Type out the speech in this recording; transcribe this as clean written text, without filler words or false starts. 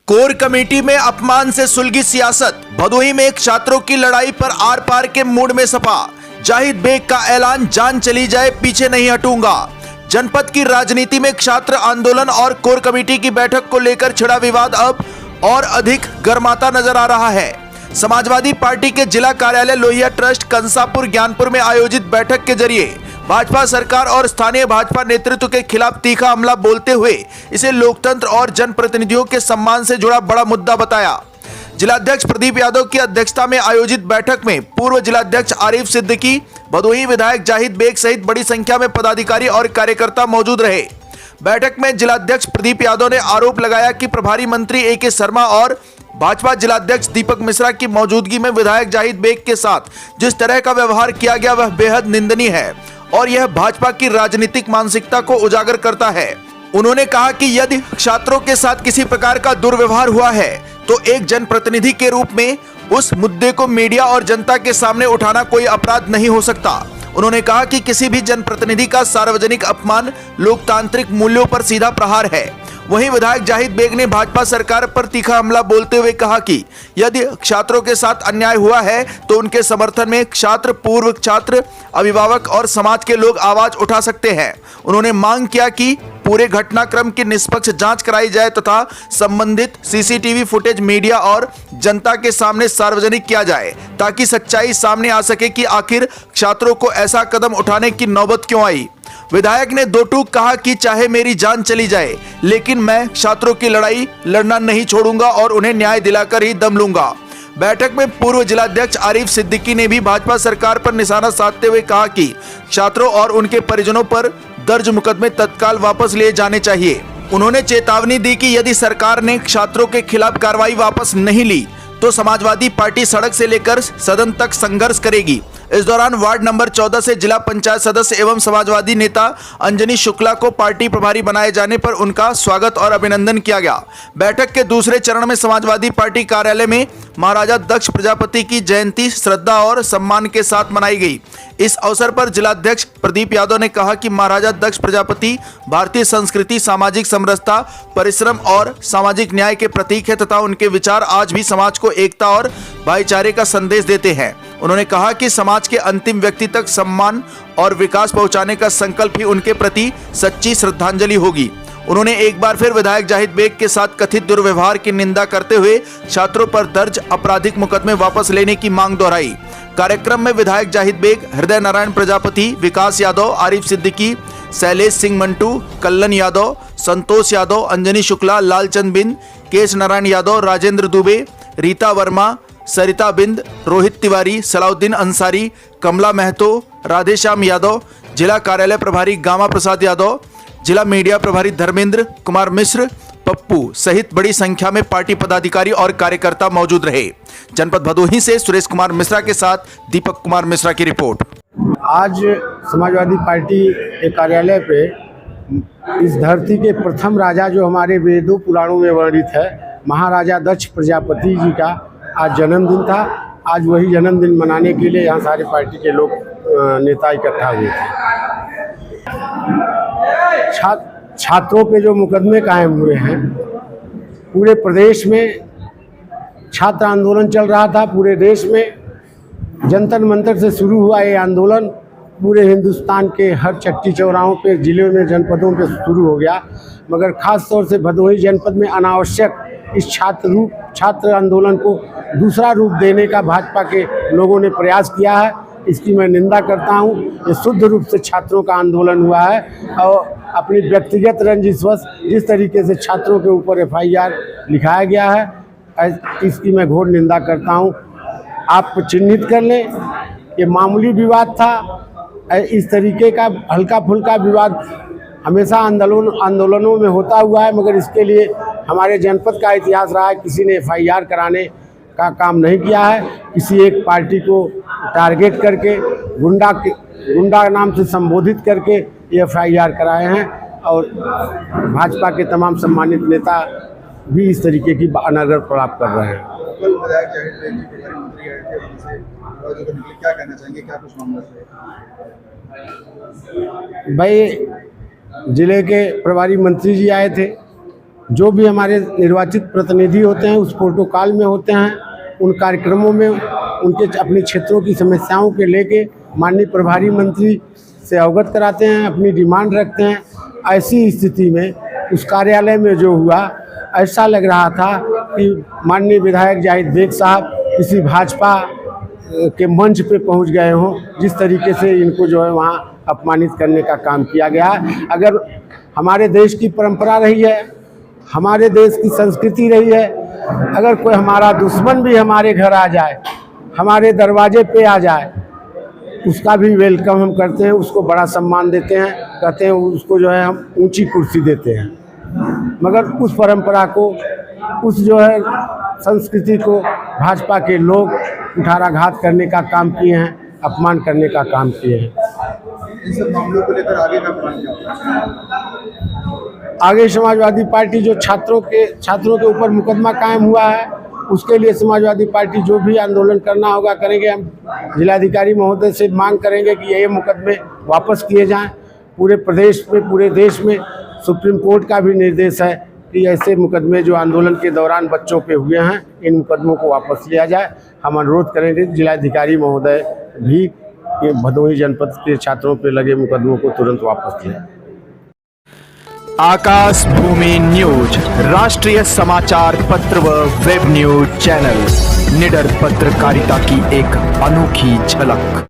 Core committee में अपमान से सुलगी सियासत। भदोही में एक छात्रों की लड़ाई पर आर पार के मूड में सपा। जाहिद बेग का ऐलान, जान चली जाए पीछे नहीं हटूंगा। जनपद की राजनीति में छात्र आंदोलन और कोर कमेटी की बैठक को लेकर छिड़ा विवाद अब और अधिक गर्माता नजर आ रहा है। समाजवादी पार्टी के जिला कार्यालय लोहिया ट्रस्ट कंसापुर ज्ञानपुर में आयोजित बैठक के जरिए भाजपा सरकार और स्थानीय भाजपा नेतृत्व के खिलाफ तीखा हमला बोलते हुए इसे लोकतंत्र और जनप्रतिनिधियों के सम्मान से जुड़ा बड़ा मुद्दा बताया। जिलाध्यक्ष प्रदीप यादव की अध्यक्षता में आयोजित बैठक में पूर्व जिलाध्यक्ष आरिफ सिद्दीकी, भदोही विधायक जाहिद बेग सहित बड़ी संख्या में पदाधिकारी और कार्यकर्ता मौजूद रहे। बैठक में जिलाध्यक्ष प्रदीप यादव ने आरोप लगाया कि प्रभारी मंत्री ए.के. शर्मा और भाजपा जिलाध्यक्ष दीपक मिश्रा की मौजूदगी में विधायक जाहिद बेग के साथ जिस तरह का व्यवहार किया गया वह बेहद निंदनीय है और यह भाजपा की राजनीतिक मानसिकता को उजागर करता है। उन्होंने कहा कि यदि छात्रों के साथ किसी प्रकार का दुर्व्यवहार हुआ है तो एक जनप्रतिनिधि के रूप में उस मुद्दे को मीडिया और जनता के सामने उठाना कोई अपराध नहीं हो सकता। उन्होंने कहा कि किसी भी जनप्रतिनिधि का सार्वजनिक अपमान लोकतांत्रिक मूल्यों पर सीधा प्रहार है। वहीं विधायक जाहिद बेग ने भाजपा सरकार पर तीखा हमला बोलते हुए कहा कि यदि छात्रों के साथ अन्याय हुआ है तो उनके समर्थन में छात्र, पूर्व छात्र, अभिभावक और समाज के लोग आवाज उठा सकते हैं। उन्होंने मांग किया कि पूरे घटनाक्रम की निष्पक्ष जांच कराई जाए तथा संबंधित सीसीटीवी फुटेज मीडिया और जनता के सामने सार्वजनिक किया जाए ताकि सच्चाई सामने आ सके कि आखिर छात्रों को ऐसा कदम उठाने की नौबत क्यों आई। विधायक ने दो टूक कहा कि चाहे मेरी जान चली जाए लेकिन मैं छात्रों की लड़ाई लड़ना नहीं छोड़ूंगा और उन्हें न्याय दिलाकर ही दम लूंगा। बैठक में पूर्व जिलाध्यक्ष आरिफ सिद्दीकी ने भी भाजपा सरकार पर निशाना साधते हुए कहा कि छात्रों और उनके परिजनों पर दर्ज मुकदमे तत्काल वापस लिए जाने चाहिए। उन्होंने चेतावनी दी कि यदि सरकार ने छात्रों के खिलाफ कार्रवाई वापस नहीं ली तो समाजवादी पार्टी सड़क से लेकर सदन तक संघर्ष करेगी। इस दौरान वार्ड नंबर 14 से जिला पंचायत सदस्य एवं समाजवादी नेता अंजनी शुक्ला को पार्टी प्रभारी बनाए जाने पर उनका स्वागत और अभिनंदन किया गया। बैठक के दूसरे चरण में समाजवादी पार्टी कार्यालय में महाराजा दक्ष प्रजापति की जयंती श्रद्धा और सम्मान के साथ मनाई गई। इस अवसर पर जिलाध्यक्ष प्रदीप यादव ने कहा कि महाराजा दक्ष प्रजापति भारतीय संस्कृति, सामाजिक समरसता, परिश्रम और सामाजिक न्याय के प्रतीक है तथा उनके विचार आज भी समाज को एकता और भाईचारे का संदेश देते हैं। उन्होंने कहा कि समाज के अंतिम व्यक्ति तक सम्मान और विकास पहुंचाने का संकल्प ही उनके प्रति सच्ची श्रद्धांजलि होगी। उन्होंने एक बार फिर विधायक जाहिद बेग के साथ कथित दुर्व्यवहार की निंदा करते हुए छात्रों पर दर्ज आपराधिक मुकदमे वापस लेने की मांग दोहराई। कार्यक्रम में विधायक जाहिद बेग, हृदय नारायण प्रजापति, विकास यादव, आरिफ सिद्दीकी, शैलेश सिंह मंटू, कल्लन यादव, संतोष यादव, अंजनी शुक्ला, लालचंद बिंद, केश नारायण यादव, राजेंद्र दुबे, रीता वर्मा, सरिता बिंद, रोहित तिवारी, सलाउद्दीन अंसारी, कमला महतो, राधेश्याम यादव, जिला कार्यालय प्रभारी गामा प्रसाद यादव, जिला मीडिया प्रभारी धर्मेंद्र कुमार मिश्र, पप्पू सहित बड़ी संख्या में पार्टी पदाधिकारी और कार्यकर्ता मौजूद रहे। जनपद भदोही से सुरेश कुमार मिश्रा के साथ दीपक कुमार मिश्रा की रिपोर्ट। आज समाजवादी पार्टी के कार्यालय पे इस धरती के प्रथम राजा जो हमारे वेदों पुराणों में वर्णित है, महाराजा दक्ष प्रजापति जी का आज जन्मदिन था। आज वही जन्मदिन मनाने के लिए यहाँ सारे पार्टी के लोग नेता इकट्ठा हुए थे। छात्रों पे जो मुकदमे कायम हुए हैं, पूरे प्रदेश में छात्र आंदोलन चल रहा था। पूरे देश में जंतर मंतर से शुरू हुआ ये आंदोलन पूरे हिंदुस्तान के हर चट्टी चौराहों पे, जिले में, जनपदों पे शुरू हो गया। मगर ख़ास तौर से भदोही जनपद में अनावश्यक इस छात्र आंदोलन को दूसरा रूप देने का भाजपा के लोगों ने प्रयास किया है। इसकी मैं निंदा करता हूं। ये शुद्ध रूप से छात्रों का आंदोलन हुआ है और अपनी व्यक्तिगत रंजिशवश जिस तरीके से छात्रों के ऊपर FIR लिखाया गया है, इसकी मैं घोर निंदा करता हूं। आप चिन्हित कर लें, ये मामूली विवाद था। इस तरीके का हल्का फुल्का विवाद हमेशा आंदोलनों में होता हुआ है, मगर इसके लिए हमारे जनपद का इतिहास रहा है। किसी ने FIR कराने का काम नहीं किया है। किसी एक पार्टी को टारगेट करके गुंडा नाम से संबोधित करके ये FIR कराए हैं और भाजपा के तमाम सम्मानित नेता भी इस तरीके की अनर्गल प्रलाप कर रहे हैं। क्या कहना चाहेंगे, क्या कुछ मामला है? भाई, जिले के प्रभारी मंत्री जी आए थे, जो भी हमारे निर्वाचित प्रतिनिधि होते हैं उस प्रोटोकॉल में होते हैं, उन कार्यक्रमों में उनके अपने क्षेत्रों की समस्याओं के लेके माननीय प्रभारी मंत्री से अवगत कराते हैं, अपनी डिमांड रखते हैं। ऐसी स्थिति में उस कार्यालय में जो हुआ, ऐसा लग रहा था कि माननीय विधायक जाहिद बेग साहब किसी भाजपा के मंच पे पहुंच गए हों, जिस तरीके से इनको जो है वहाँ अपमानित करने का काम किया गया है। अगर हमारे देश की परंपरा रही है, हमारे देश की संस्कृति रही है, अगर कोई हमारा दुश्मन भी हमारे घर आ जाए, हमारे दरवाजे पे आ जाए, उसका भी वेलकम हम करते हैं, उसको बड़ा सम्मान देते हैं, कहते हैं उसको जो है हम ऊंची कुर्सी देते हैं। मगर उस परंपरा को, उस जो है संस्कृति को भाजपा के लोग कुठाराघात करने का काम किए हैं, अपमान करने का काम किए हैं। इन सब मामलों को लेकर आगे का प्लान क्या होगा? आगे समाजवादी पार्टी जो छात्रों के ऊपर मुकदमा कायम हुआ है, उसके लिए समाजवादी पार्टी जो भी आंदोलन करना होगा करेंगे। हम जिलाधिकारी महोदय से मांग करेंगे कि ये मुकदमे वापस किए जाएं। पूरे प्रदेश में, पूरे देश में सुप्रीम कोर्ट का भी निर्देश है कि ऐसे मुकदमे जो आंदोलन के दौरान बच्चों पे हुए हैं, इन मुकदमों को वापस लिया जाए। हम अनुरोध करेंगे जिलाधिकारी महोदय भी ये भदोही जनपद के छात्रों पे लगे मुकदमों को तुरंत वापस लें। आकाश भूमि न्यूज, राष्ट्रीय समाचार पत्र व वेब न्यूज चैनल, निडर पत्रकारिता की एक अनोखी झलक।